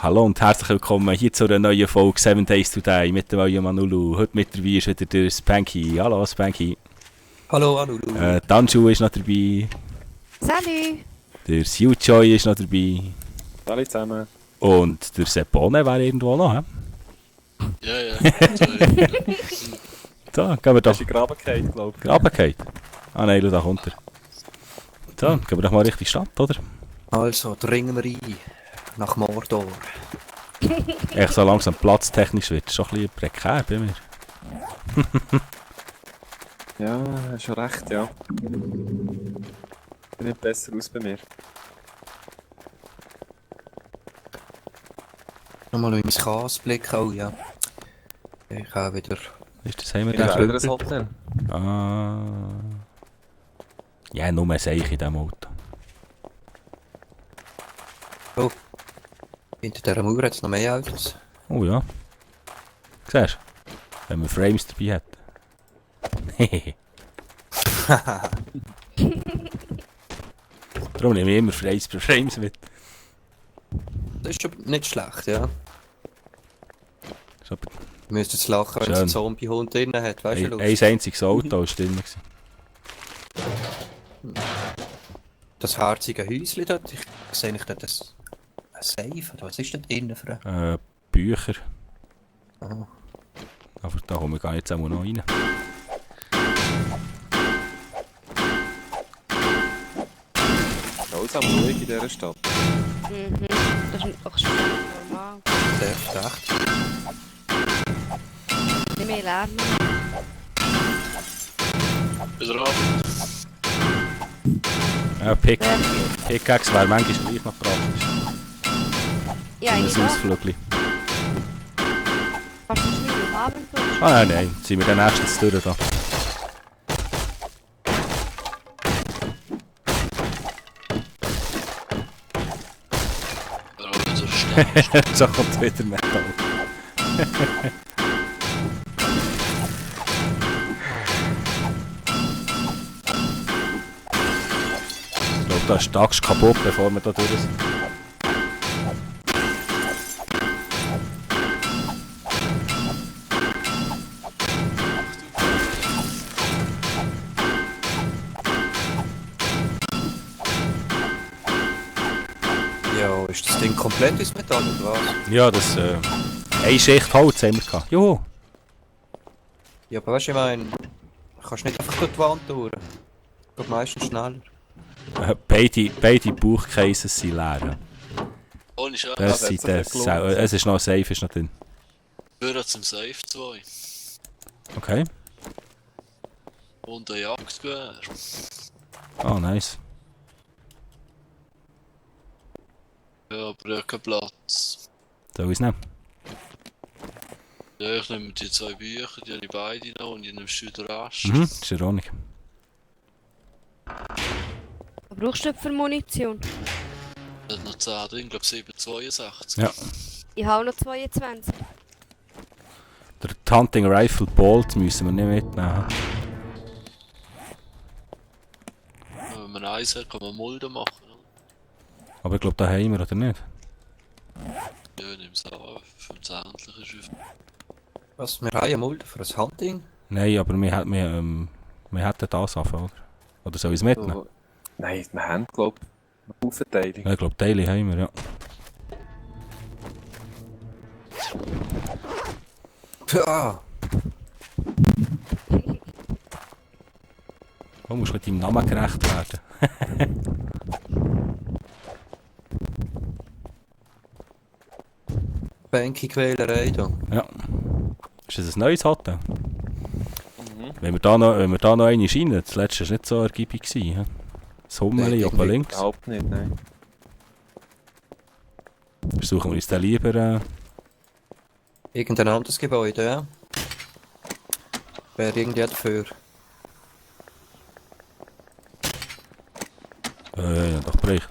Hallo und herzlich willkommen hier zu einer neuen Folge 7 Days Today mit dem neuen Manulu. Heute mit dabei ist wieder der Spanky. Hallo Spanky. Hallo Anulu. Danju ist noch dabei. Salut! Der Siuchoy ist noch dabei. Hallo zusammen. Und der Seppone wäre irgendwo noch. He? Ja. So, gehen wir doch. Hast du Grabenkeit, glaube ich. Grabenkeit? Ah nein, da kommt er. So, gehen wir doch mal Richtung Stadt, oder? Also, dringen wir ein. Nach Mordor. Echt so langsam platztechnisch wird es schon ein bisschen prekär bei mir. Ja, hast schon recht, ja. Sieht nicht besser aus bei mir. Nochmal in mein Chaos blicken. Oh ja. Ich habe wieder... Ist das, haben wir Ich wäre den? wieder ein Hotel. Ah. Ja, nur ein Seich in diesem Auto. Oh. Hinter dieser Mauer hat es noch mehr Autos. Oh ja. Siehst du? Wenn wir Frames dabei hätten. Hehehe. Darum nehme ich immer Frames mit. Das ist schon nicht schlecht, ja. Ist aber Du müsstest jetzt lachen, wenn es Schön. einen Zombie-Hund drin hat. Weißt du, ein einziges Auto war drin. gewesen. das herzige Häuschen dort. Ich sehe nicht dort ein Safe. Oder was ist dort innen für ein... Bücher. Oh. Aber da kommen wir gar nicht zusammen noch rein. Alles am ruhig in dieser Stadt. Mhm, das ist auch schon normal. Sehr verdächtig. Nicht mehr Lärm. Wieder ab. Ja, Pickaxe wäre manchmal gleich noch praktisch. Ja, Ein ich auch. Ausflügel. Kannst du nicht am Abend tun? Ah nein, jetzt sind wir dann nächstens durch da. Wieder ab zur Stadt. So kommt wieder Metal. Ich glaube, da ist die Axt kaputt, bevor wir da durch sind. Ja, ist das Ding komplett aus Metall oder was? Ja, das eine Schicht Holz haben wir gehabt. Juhu! Ja, aber weißt du, ich meine... Kannst nicht einfach durch die Wand durch. Geht meistens schneller. Beide Bauchcases sind leer. Ja. Ohne Scheiß. Das hat sind sich das, gelohnt. es ist noch ein Safe, ist noch drin. Gehört zum Safe 2. Okay. Und ein Jagdgewehr. Ah, nice. Ja, aber ich habe keinen Platz. Soll ich es nehmen? Ja, ich nehme die zwei Bücher, die habe ich beide noch und ich nehme den Rest. Mhm, ist in Ordnung. Was brauchst du für Munition? Ich habe noch 10 drin, ich glaube 7,62. Ja. Ich habe noch 22. Der Hunting Rifle Bolt müssen wir nicht mitnehmen. Wenn man eins hat, kann man Mulden machen. Aber ich glaube, da haben wir, oder nicht? Ja, ich nehme es an. 15 ist Was? Wir haben eine Mulde für ein Hunting? Nein, aber wir hätten das anfangen, oder? Oder soll ich es mitnehmen? So. Nein, wir haben, glaube ich, eine Aufteilung. Ja, ich glaube, Teile haben wir, ja. Ja. Du musst mit deinem Namen gerecht werden. Bänke-Quälerei da. Ja. Ist das ein neues Hotel? Mhm. Wenn wir da noch eine rein, das letzte war nicht so ergiebig. He? Das Hummeli Nee, oben irgendwie links. Überhaupt nicht, nein. Versuchen wir uns dann lieber... Irgendein anderes Gebäude, ja. Wäre irgendwie dafür. Ja, doch bricht.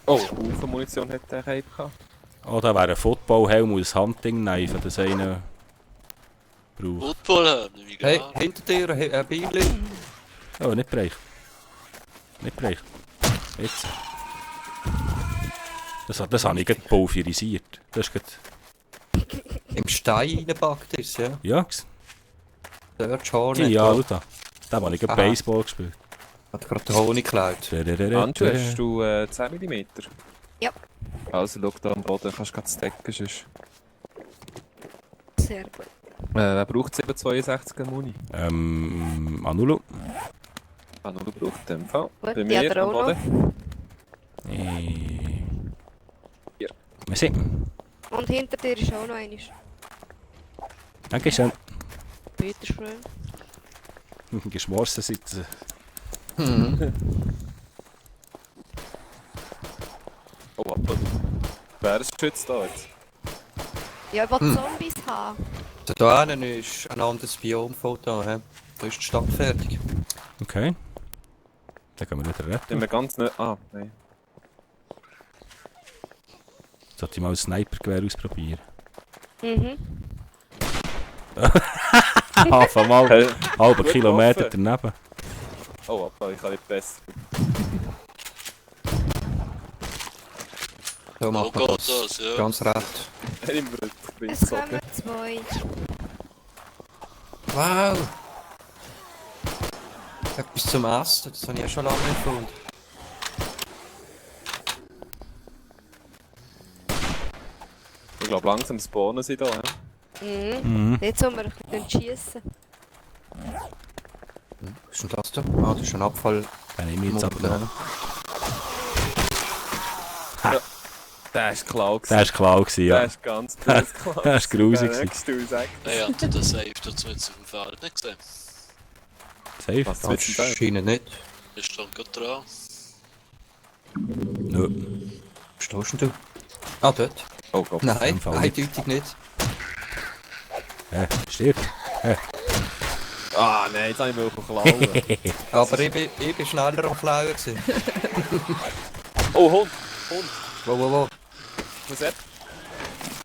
Oh, Haufen Munition hat der Cape gehabt. Oh, da wäre ein Footballhelm und ein Hunting-Knife, das einen braucht. Football nehme ich Hey, gerne. hinter dir ein Beili. Oh, nicht bricht. Nicht bricht. Jetzt. Das habe ich gerade pulverisiert. Das ist gerade... Im Stein reingepackt ist, ja. Ja, Search Hornet. ja, schau da. Da habe ich gerade Aha. Baseball gespielt. Hat gerade den Honig geklaut. Anju, hast du 10 mm? Ja. Also schau da am Boden, kannst du gerade stacken. Sonst. Sehr gut. Wer braucht 762er Muni? Anulu. Du brauchst den Fall. Gut, Bei die hat mir er am auch noch. Boden. Hier. Merci. Und hinter dir ist auch noch eines. Dankeschön. Bitteschön. Geschmorsen sitzen. Oh, aber wer ist geschützt da jetzt? Ja, ich will Zombies haben. Da hinten ist ein anderes Biomfoto. Da ist die Stadt fertig. Okay. Dann können wir nicht Sind retten. wir ganz nicht. Ah, nein. Sollte ich mal ein Snipergewehr ausprobieren. Mhm. Von mal Hey, halben gut Kilometer getroffen. daneben. oh, aber ich kann nicht besser. So Wo macht man geht das. das, ja? Ganz recht. Immer bin Es gezogen. kommen zwei. Wow! Etwas zum Essen, das habe ich ja schon lange nicht gefunden. Ich glaube, langsam spawnen sie da. He? Mhm. Jetzt sollen wir ein bisschen schiessen. Was ist denn das da? Ah, das ist ein Abfall. Dann nehme ich jetzt aber noch. Der ist klar gewesen. Der war klar, gewesen, Der ja. ist ganz böse klar. Der ist grusig Der gewesen. nächste du sagst. Hey, habt ihr den Safe dazu jetzt auf dem Feld nicht gesehen? Safe? Was willst du denn? Anscheinend nicht. Ich stand gerade dran. Nö. Wo stehst denn du? Ah, dort? Oh Gott. Nein, Im Fall nicht. eindeutig nicht. Stirb. Ah nein, jetzt habe ich mich verklauen. Aber ich bin schneller am Klauen gewesen. Oh, Hund! Hund! Wo? Was ist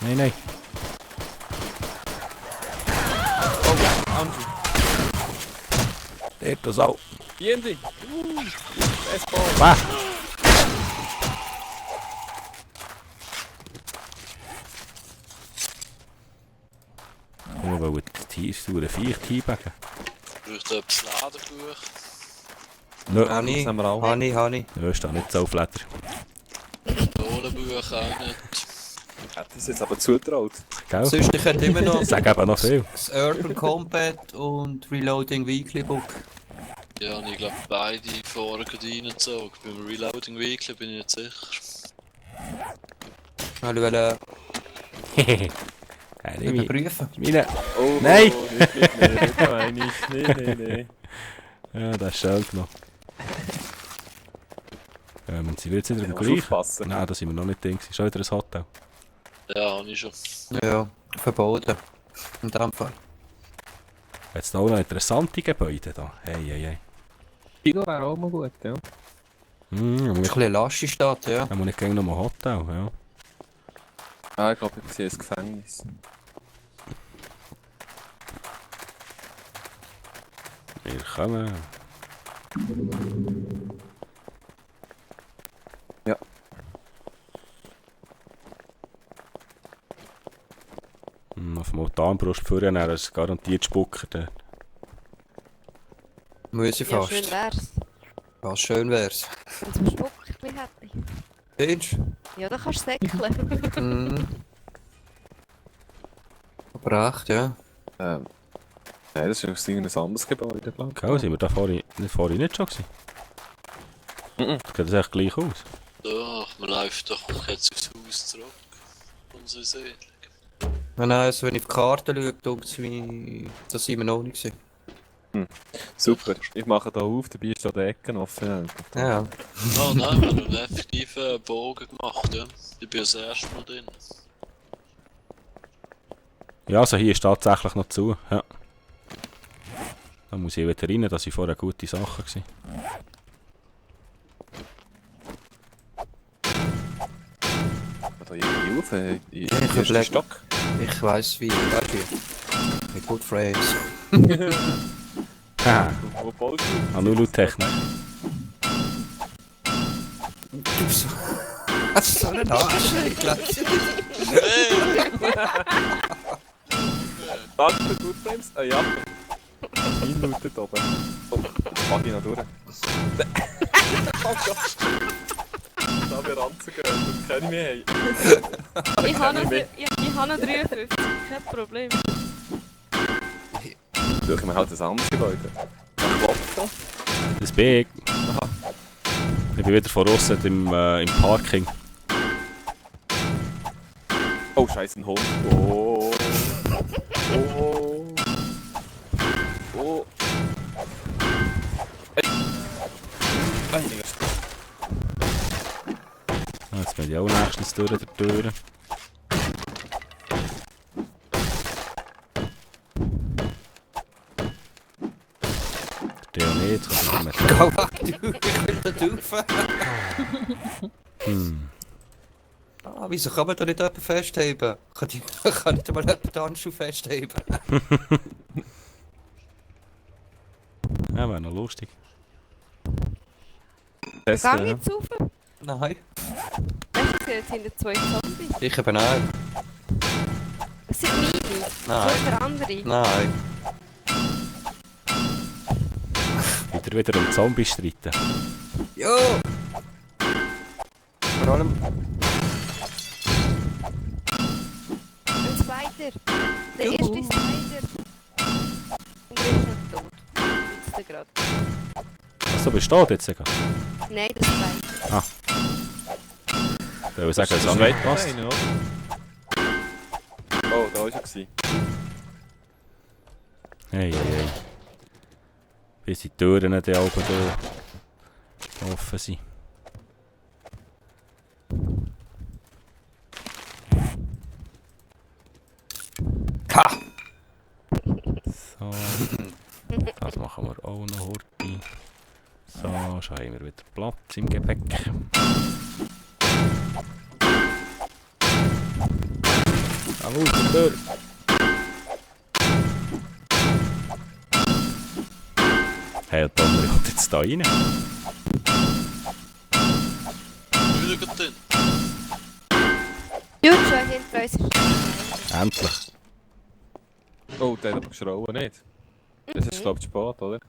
Nein, nein. Oh, Anju! Stirb das auch. Yendi! Baseball! Ah. Nur weil die Viech teabaggen. Braucht ihr etwas Ladenbuch? Nö. Habe ich. Das haben wir auch. Habe ich. Nö, ist da nicht so auf Leder. Kohlenbuch auch nicht. Hat das jetzt aber zutraut. Gell? Sonst, ich hätte immer noch Ich sage eben noch viel. das Urban Combat und Reloading Weekly Book. Ja, und ich glaube beide vorher gerade reingezogen. Beim Reloading Weekly bin ich nicht sicher. Mal wollen Nehme ich. überprüfen. Meine. Oh, Nein! nicht meine ich. Nein. Ja, das ist schön noch. Sind wir jetzt wieder im Musst gleichen? aufpassen. Nein, da sind wir noch nicht drin. Schon wieder ein Hotel. Ja, habe ich schon. Ja, verboten. In dem Fall. Jetzt da auch noch interessante Gebäude da. Hey. Kilo wäre auch mal gut, ja. Hm, Ein bisschen lasche Stadt, ja. dann muss ich gleich noch mal Hotel, ja. Ah, ich glaube, ich sehe ein Gefängnis. Wir kommen. Ja. Auf dem Autanbrust führen, er ist garantiert Spucker. Der. Muss ich Ja, fast. schön wär's. Was schön wär's. Wenn es ein Spuckchen hätte. Findest Ja, dann kannst du säckeln. du? Mhm. Aber echt, ja. Nein, das ist ein anderes Gebäude, glaube ich. Gell, sind wir da vorhin nicht schon gewesen? Mhm. Das sieht echt gleich aus. So, man läuft doch jetzt aufs Haus zurück. Unsere Seele. Nein, also wenn ich auf die Karte schaue, denke ich mir, das sind wir noch nicht gewesen. Super, ich mache da auf, dabei ist da die Ecke offen. Ja. Oh nein, wir haben einen effektiven Bogen gemacht, ja. Ich bin das erste Mal drin. Ja, also hier ist tatsächlich noch zu. Ja. Da muss ich wieder rein, das waren vorher gute Sachen gewesen. Da irgendwie auf, in Ich den ersten überlege- Stock. Ich weiss wie, weißt du? Mit Good Phrase. Haha, Wo baust du? Anulu-Technik. Du bist so ein Arsch, ich glaub's ja nicht. Danke für die Frames. Ah ja. Minuten da oben. Oh, jetzt mag ich noch durch. Oh Gott. Da wir ranzugehen, das kann ich mehr haben. Ich habe noch 53, kein Problem. Suchen wir halt ein anderes Gebäude. Ein Klopfer. Das Big. Ich bin wieder von außen im Parking. Oh, scheiße, ein Hund. Oh. Oh. Oh. Einiges. Jetzt bin ich auch nächstens durch der Tür. Der nicht, kann ich nicht. Geh weg, du, ich will da rauf. Ah, wieso kann man da nicht jemanden festheben? Kann nicht mal jemanden den Handschuh festheben? Ja, wäre noch lustig. Das, Geh jetzt rauf. Nein. Weißt du, jetzt sind da 2 Zombies. Ich eben auch. Das sind meine. Nein. So der andere. Nein. Wieder um Zombies streiten. Jo! Vor allem... Ein Spider. Der erste Spider. Und der ist nicht tot. Jetzt gerade. Achso, bist du da jetzt sogar? Nein, der Spider. Ich würde sagen, das es ist nicht passt. einer, oder? Oh, da war er. Hey. Bis die Türen da oben da offen sind. Ha! So. Das machen wir auch noch heute. So, schon haben wir wieder Platz im Gepäck. Jawohl, die Tür. Hey, Donner, ich kommt jetzt da rein. Wieder gut drin. Gut, schon hinter uns ist Endlich. Oh, der hat aber geschrauen, nicht? Das ist, glaube ich, spät, oder?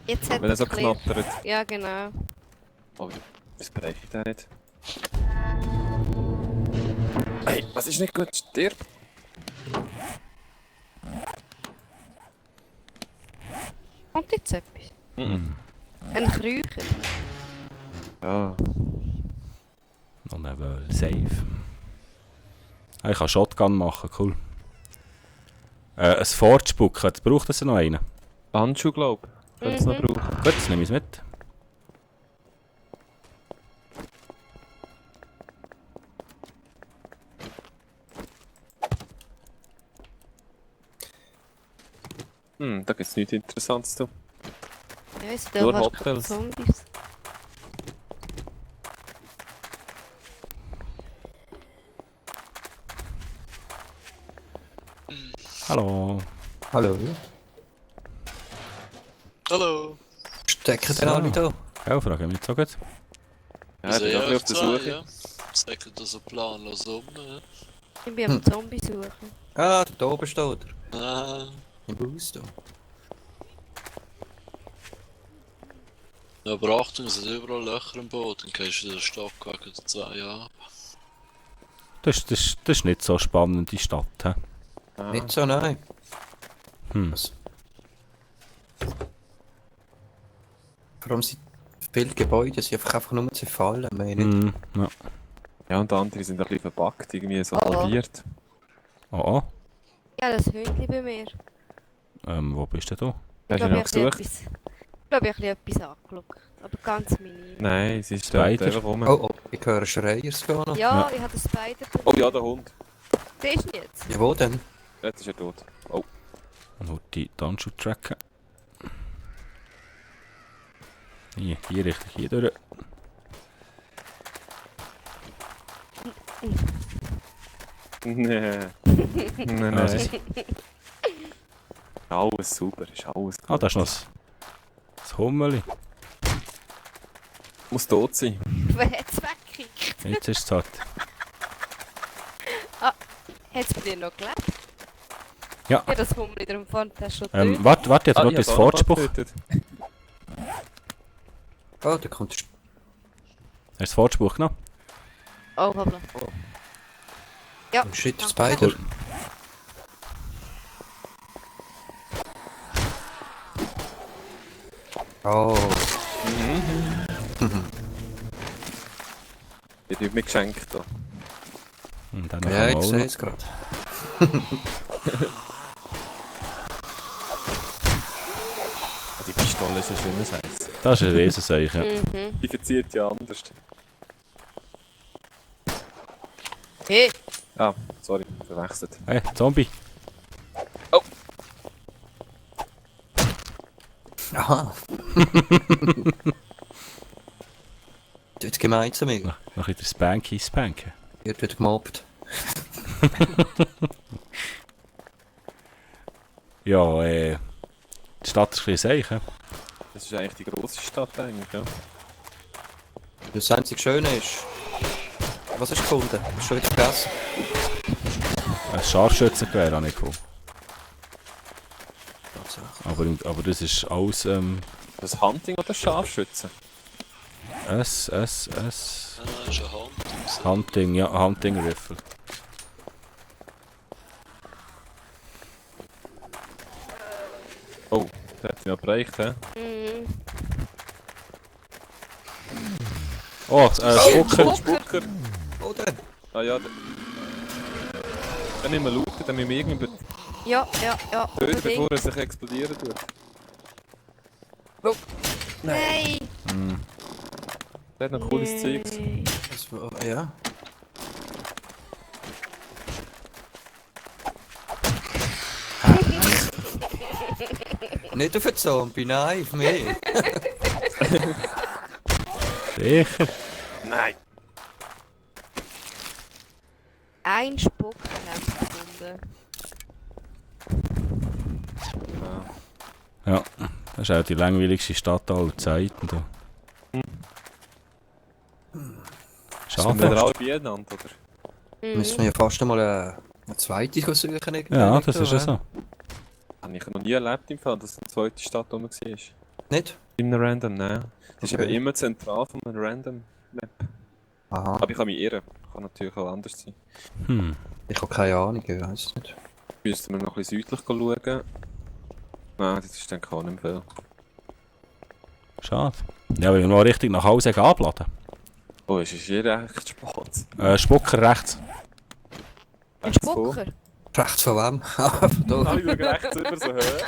Jetzt hat Wenn er so Claire- knattert. Ja, genau. Oh, was breche ich da nicht? Hey, was ist nicht gut? Stirb! Kommt jetzt etwas? Mhm. Ein Krücher. Ja. Noch ein Wöhl, safe. Ah, ich kann Shotgun machen, cool. Ein Fortspucken, braucht das noch einen? Handschuh, glaube ich. Könnte es noch brauchen. Gut, das nehme ich mit. Da gibt es nichts Interessantes zu. Ja, ist Nur da Hotels. Zombies. Hallo. Hallo. Hallo. Stecken den alle da? Ja, frage mich jetzt auch gut. Ja, ich bin auch auf der Suche. Ja. Sagen das so planlos um. Ne? Ich bin am Zombie suchen. Ah, da oben steht er. Ah. Im Haus da. Ja, aber Achtung, es sind überall Löcher im Boot, dann gehst du den Stockwagen 2 ab. Das ist nicht so eine spannende Stadt. He? Ah. Nicht so, nein. Was? Vor allem sind viele Gebäude sind einfach nur zerfallen, meine ich. Ja. Ja, und andere sind ein bisschen verpackt, irgendwie so Oh. halbiert. Oh. Ja, das Hündchen bei mir. Wo bist du da? Hast du Ich noch glaube, gesucht? ich habe etwas angeschaut. Aber ganz minim. Nein, es ist Spider. dort einfach rum. Oh, ich höre Schreiers gehen noch. Ja, ich habe den Spider. Oh ja, der Hund. Der ist ihn jetzt. Ja, wo denn? Jetzt ist er tot. Oh. Und heute die Tanzschuh tracken. Hier richtig, hier durch. Nee. Nein, Also, nein. Alles super, ist alles ah, da ist noch das Hummeli. Muss tot sein. Wer hat es weggekickt? Jetzt ist es hart. Hat es bei dir noch gelebt? Ja. Ja, das Hummel in der Pfand hast du schon Warte, jetzt Ah, noch ich das hab auch noch Fortspruch. getötet. Oh, da kommt der Hast du das Fortspruch genommen? Oh, hoppla. Ja, Shit, danke. Spider. Oh, Ich hab mir geschenkt da. Und dann ja, noch ich mal sehe es gerade. Die Pistole ist ein schönes Eis. Das ist ein Riesenseichen. Mhm. Die verzieht ja anders. Hey, Ah, sorry, verwechselt. Hey, Zombie. Aha. Tut gemein zu mir. Noch in der Spanky. Wird wieder gemobbt. Ja, die Stadt ist ein bisschen Seichen. Das ist eigentlich die grosse Stadt eigentlich, ja. Das einzige Schöne ist... Was hast du gefunden? Hast du schon wieder vergessen? Ein Scharfschützengewehr habe ich gefunden. Tatsache. Aber das ist alles, Das Hunting oder Scharfschützen? Ja, das ist ein Hand. Hunting Rifle. Oh, der hat mich ja bereicht, hä? mhm. Oh, Spucker. Spucker! Oder? Ah ja, dann müssen wir schauen, dann müssen wir irgendwie Ja, töten, unbedingt. bevor er sich explodieren tut. Nein! Der hat noch cooles Zeugs. Nee. Das war, ja. Nicht auf einen Zombie, nein, auf mich. Sicher. Nein! Ein Spuck haben wir gefunden. Ja, das ist auch die langweiligste Stadt aller Zeiten. Da. Sind wir Schade. alle beieinander, oder? Müssen wir ja fast einmal eine zweite suchen. Irgendwie Ja, das ist ja hä? so. Habe ich noch nie erlebt im Fall, dass eine zweite Stadt rum war. Nicht? In einem Random, nein. Das ist Okay. eben immer zentral von einem Random Map. Aha, Aber ich kann mich irren. Kann natürlich auch anders sein. ich habe keine Ahnung, ich weiß es nicht. Müssten wir noch ein bisschen südlich schauen. Nein, das ist dann auch nicht mehr viel. Schade. Ja, wir mal richtig nach Hause abladen. Oh, es ist hier echt spät. Spucker rechts. Ein Spucker? Rechts von wem? Ah, Ah, da. ich schaue rechts über so hoch.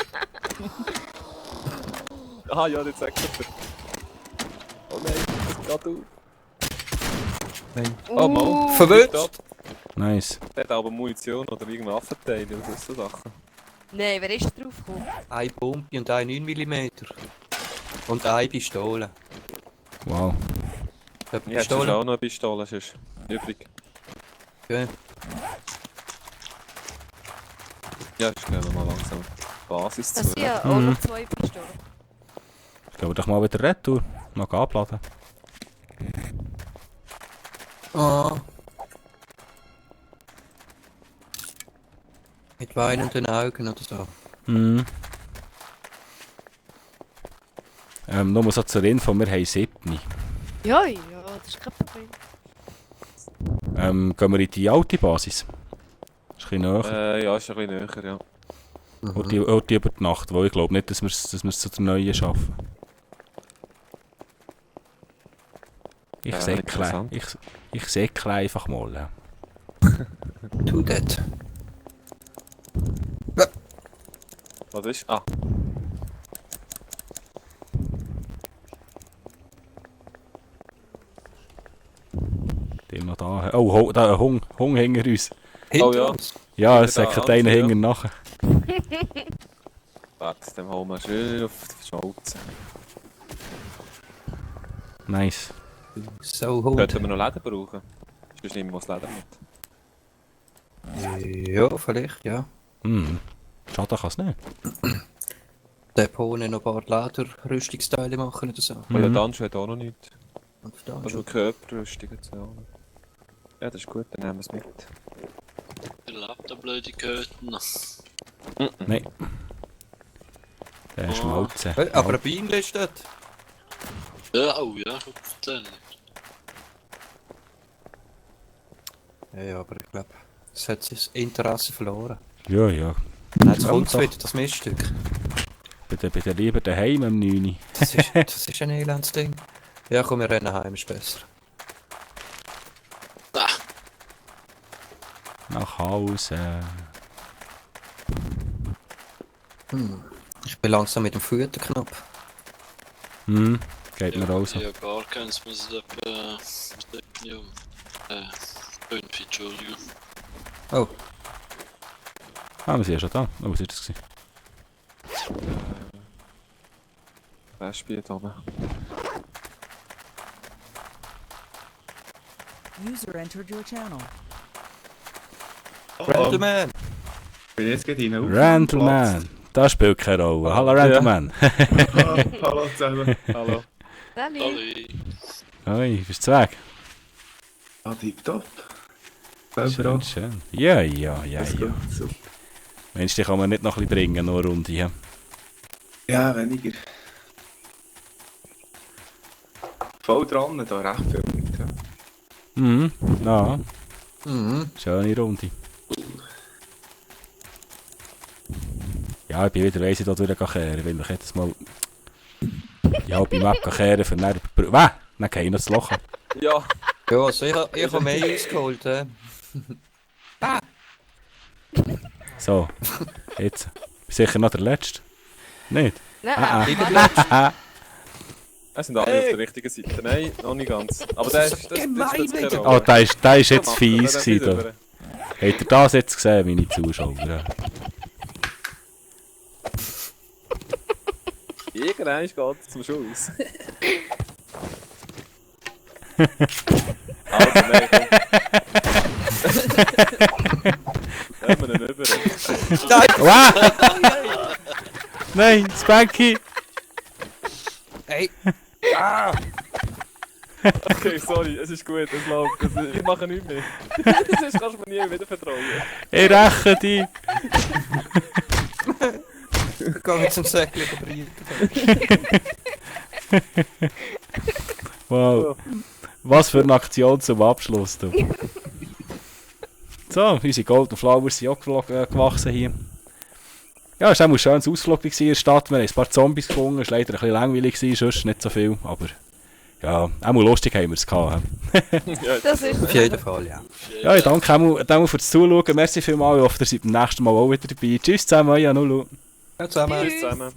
Ah ja, jetzt sagt er. Oh nein, das geht du. Nein. Oh Mann. Verwünscht! Nice. Der hat aber Munition oder irgendein Affenteil oder so Sachen. Nein, wer ist drauf gekommen? Ein Pumpe und ein 9 mm. Und eine Pistole. Wow. Eine Ich hätte Pistole? auch noch eine Pistole, sonst übrig. Okay. Ja, ist gehen wir mal langsam. Basis Das zu. sind ja auch noch 2 Pistolen. Gehen wir doch mal wieder retour. Noch abladen. Ah. Mit weinenden Augen oder so. Mhm. Nur so zur Info, wir haben 7. Ja, das ist kein Problem. Gehen wir in die alte Basis. Ist ein bisschen näher. Ja, ist ein bisschen näher, ja. Oder die über die Nacht, weil ich glaube nicht, dass wir es zu der neuen schaffen. Ich Ja, säckle. interessant. Ich säckle einfach mal. Ja. Tu das. Was ist? Ah. Den noch da. Oh, da ein Hung hinter uns. Hinter Oh ja. uns. Ja, Hinter es der säckelt einer Alten, ja. hinter nachher. Warte, dem holen wir schön auf die Schnauze. Nice. So Hund. Könnten wir noch Leder brauchen? Sonst nehmen wir das Leder mit. Ja, vielleicht, ja. Schade kann es nicht. Depone noch ein paar Lederrüstungsteile machen oder so. Oh ja, Danjo hat auch noch nichts. Und da Also Körperrüstung zu holen. Ja, das ist gut, dann nehmen wir es mit. Der lebt der blöde Köten. Nein. Der ist schmalzen. Hey, aber ein Bein ist dort. Ja, oh ja, dann. Ja, aber ich glaube, es hat sein Interesse verloren. Ja, ja. Jetzt Ja, kommt es doch. wieder, das Miststück. Bei der lieber daheim am 9. Das ist ein elendes Ding. Ja, komm, wir rennen heim, ist besser. Ah, Nach Hause. Ich bin langsam mit dem Futterknopf. Geht mir auch so. ja, gar keins, muss ich etwa. Ja. 5, Entschuldigung. Oh, Ah, wir sind ja schon da. Oh, was war das? Wer spielt oben? User entered your channel. Randleman! Bin jetzt gerade rein. Randleman. Das spielt keine Rolle. Hallo Randleman. Hallo zusammen. Hallo. Salut. Hallo. Hoi, bist du weg? Ah, tipptopp. Schön, Selber schön. Ja, ja, ja, auch. ja. Mensch, die kann man nicht noch ein bisschen bringen, nur eine Runde. Ja. Ja, weniger. Voll dran, da recht viel mit. Ja. Mhm, ja, Mhm. schöne Runde. Ja, ich bin wieder weiss, ich da durchkehren, weil ich jetzt mal die halbe Map kehren für dann... Was? Dann gehe ich noch das Loch ab. Ja, Ja, also ich habe mehr ausgeholt. So, jetzt. Sicher noch der Letzte? Nicht? Nein, es sind alle auf der richtigen Seite. Nein, noch nicht ganz. Aber der ist... Das gemein spielt keine Oh, Rolle. der ist jetzt fies Der gewesen. wieder Da. Habt ihr das jetzt gesehen, meine Zuschauer? Ja. Irgendwann geht es zum Schluss. Also, nein, komm. Nehmen wir ihn über. Wow! Nein, Spanky! Hey! Okay, sorry, es ist gut, es läuft. Ich mache nichts mehr. Sonst kannst du mir nie wieder vertrauen. Ich räche dich! Ich gehe jetzt zum Säckchen bringen. Wow. Was für eine Aktion zum Abschluss, du. So, unsere Golden Flowers sind auch gewachsen hier. Ja, es war ein schönes Ausflug in der Stadt. Wir haben ein paar Zombies gefunden. Es war leider ein bisschen langweilig, sonst nicht so viel. Aber ja, auch mal lustig haben wir es gehabt. das ist Auf jeden Fall, ja. Ja, ich danke auch fürs Zuschauen. Merci vielmals. Ich hoffe, ihr seid beim nächsten Mal auch wieder dabei. Tschüss zusammen, ja, Nulu. Ja, zusammen. Tschüss zusammen.